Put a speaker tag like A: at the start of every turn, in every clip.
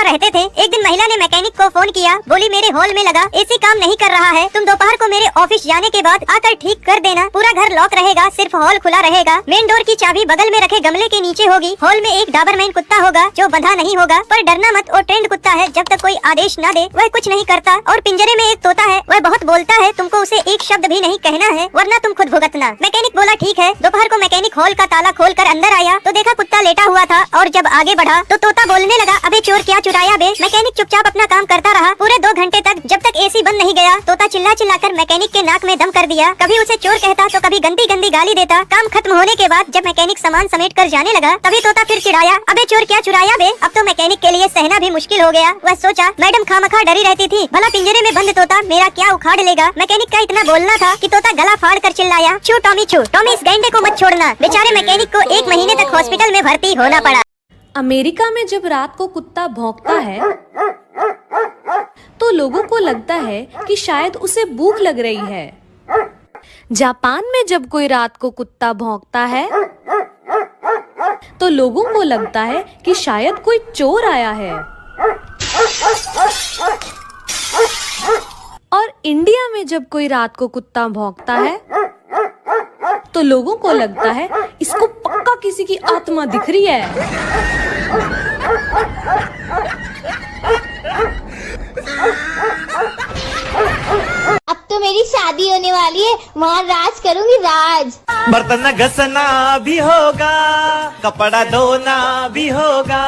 A: रहते थे। एक दिन महिला ने मैकेनिक को फोन किया, बोली मेरे हॉल में लगा एसी काम नहीं कर रहा है, तुम दोपहर को मेरे ऑफिस जाने के बाद आकर ठीक कर देना। पूरा घर लॉक रहेगा, सिर्फ हॉल खुला रहेगा। मेन डोर की चाबी बगल में रखे गमले के नीचे होगी। हॉल में एक डाबरमैन कुत्ता होगा जो बंधा नहीं होगा, पर डरना मत, वो ट्रेंड कुत्ता है, जब तक कोई आदेश न दे वह कुछ नहीं करता। और पिंजरे में एक तोता है, वह बहुत बोलता है, तुमको उसे एक शब्द भी नहीं कहना है वरना तुम खुद भुगतना। मैकेनिक बोला ठीक है। दोपहर को मैकेनिक हॉल का ताला खोलकर अंदर आया तो देखा कुत्ता लेटा हुआ था, और जब आगे बढ़ा तो तोता बोलने लगा, अबे चोर क्या चुराया बे। मैकेनिक चुपचाप अपना काम करता रहा पूरे 2 घंटे तक, जब तक एसी बंद नहीं गया। तोता चिल्ला चिल्लाकर मैकेनिक के नाक में दम कर दिया, कभी उसे चोर कहता तो कभी गंदी गंदी गाली देता। काम खत्म होने के बाद जब मैकेनिक सामान समेट कर जाने लगा तभी तोता फिर चिढ़ाया, अबे चोर क्या चुराया बे। अब तो मैकेनिक के लिए सहना भी मुश्किल हो गया। वह सोचा, मैडम खामखा डरी रहती थी, भला पिंजरे में बंद तोता मेरा क्या उखाड़ लेगा। मैकेनिक का इतना बोलना था कि तोता गला फाड़ कर चिल्लाया, छू टॉमी छू, टॉमी इस गैंडे को मत छोड़ना। बेचारे मैकेनिक को 1 महीने तक हॉस्पिटल में भर्ती होना पड़ा।
B: अमेरिका में जब रात को कुत्ता भौंकता है तो लोगों को लगता है कि शायद उसे भूख लग रही है। जापान में जब कोई रात को कुत्ता भौंकता है तो लोगों को लगता है कि शायद कोई चोर आया है। और इंडिया में जब कोई रात को कुत्ता भौंकता है तो लोगों को लगता है इसको पक्का किसी की आत्मा दिख रही है।
C: अब तो मेरी शादी होने वाली है, वहाँ राज करूंगी, राज।
D: बर्तन घसना भी होगा, कपड़ा धोना भी होगा,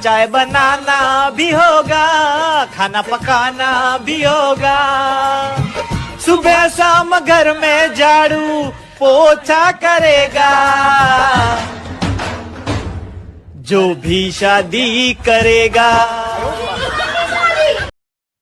D: चाय बनाना भी होगा, खाना पकाना भी होगा। सुबह शाम घर में झाड़ू पोछा करेगा जो भी शादी करेगा।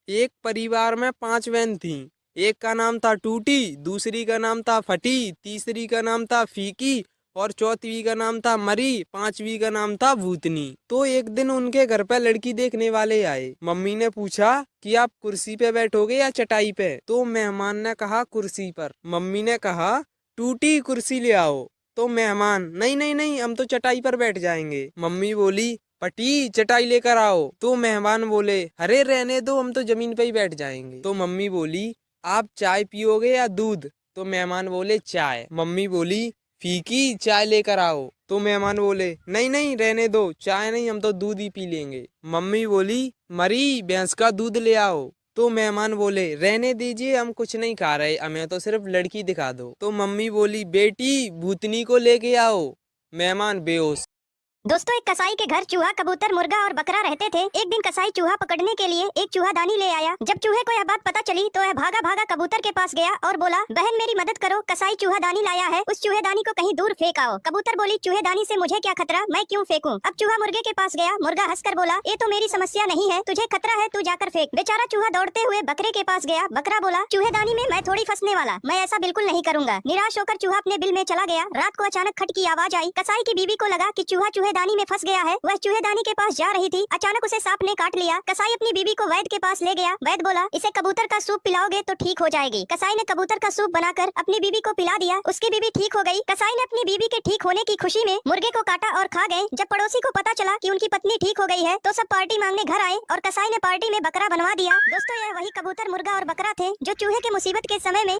E: एक परिवार में 5 बहन थीं। एक का नाम था टूटी, दूसरी का नाम था फटी, तीसरी का नाम था फीकी और चौथी का नाम था मरी, 5वीं का नाम था भूतनी। तो एक दिन उनके घर पे लड़की देखने वाले आए। मम्मी ने पूछा कि आप कुर्सी पे बैठोगे या चटाई पे। तो मेहमान ने कहा कुर्सी पर। मम्मी ने कहा टूटी कुर्सी ले आओ। तो मेहमान नहीं नहीं नहीं, हम तो चटाई पर बैठ जाएंगे। मम्मी बोली पटी चटाई लेकर आओ। तो मेहमान बोले अरे रहने दो, हम तो जमीन पे ही बैठ जाएंगे। तो मम्मी बोली आप चाय पियोगे या दूध। तो मेहमान बोले चाय। मम्मी बोली फीकी चाय लेकर आओ। तो मेहमान बोले नहीं नहीं रहने दो, चाय नहीं, हम तो दूध ही पी लेंगे। मम्मी बोली मरी भैंस का दूध ले आओ। तो मेहमान बोले रहने दीजिए, हम कुछ नहीं खा रहे, हमें तो सिर्फ लड़की दिखा दो। तो मम्मी बोली बेटी भूतनी को लेके आओ। मेहमान बेहोश।
A: दोस्तों, एक कसाई के घर चूहा, कबूतर, मुर्गा और बकरा रहते थे। एक दिन कसाई चूहा पकड़ने के लिए एक चूहादानी ले आया। जब चूहे को यह बात पता चली तो वह भागा भागा कबूतर के पास गया और बोला, बहन मेरी मदद करो, कसाई चूहादानी लाया है, उस चूहेदानी को कहीं दूर फेंक आओ। कबूतर बोली, चूहेदानी से मुझे क्या खतरा, मैं क्यों फेंकूं। अब चूहा मुर्गे के पास गया। मुर्गा हंसकर बोला, ये तो मेरी समस्या नहीं है, तुझे खतरा है, तू जाकर फेंक। बेचारा चूहा दौड़ते हुए बकरे के पास गया। बकरा बोला, चूहेदानी में मैं थोड़ी फंसने वाला, मैं ऐसा बिल्कुल नहीं करूंगा। निराश होकर चूहा अपने बिल में चला गया। रात को अचानक खट की आवाज आई। कसाई की बीवी को लगा कि चूहा चूहेदानी में फंस गया है। वह चूहेदानी के पास जा रही थी, अचानक उसे सांप ने काट लिया। कसाई अपनी बीवी को वैद्य के पास ले गया। वैद्य बोला, इसे कबूतर का सूप पिलाओगे तो ठीक हो जाएगी। कसाई ने कबूतर का सूप बनाकर अपनी बीवी को पिला दिया। उसकी बीवी ठीक हो गई। कसाई ने अपनी बीवी के ठीक होने की खुशी में मुर्गे को काटा और खा गए। जब पड़ोसी को पता चला कि उनकी पत्नी ठीक हो गई है तो सब पार्टी मांगने घर आए और कसाई ने पार्टी में बकरा बनवा दिया। दोस्तों, यह वही कबूतर, मुर्गा और बकरा थे जो चूहे के मुसीबत के समय में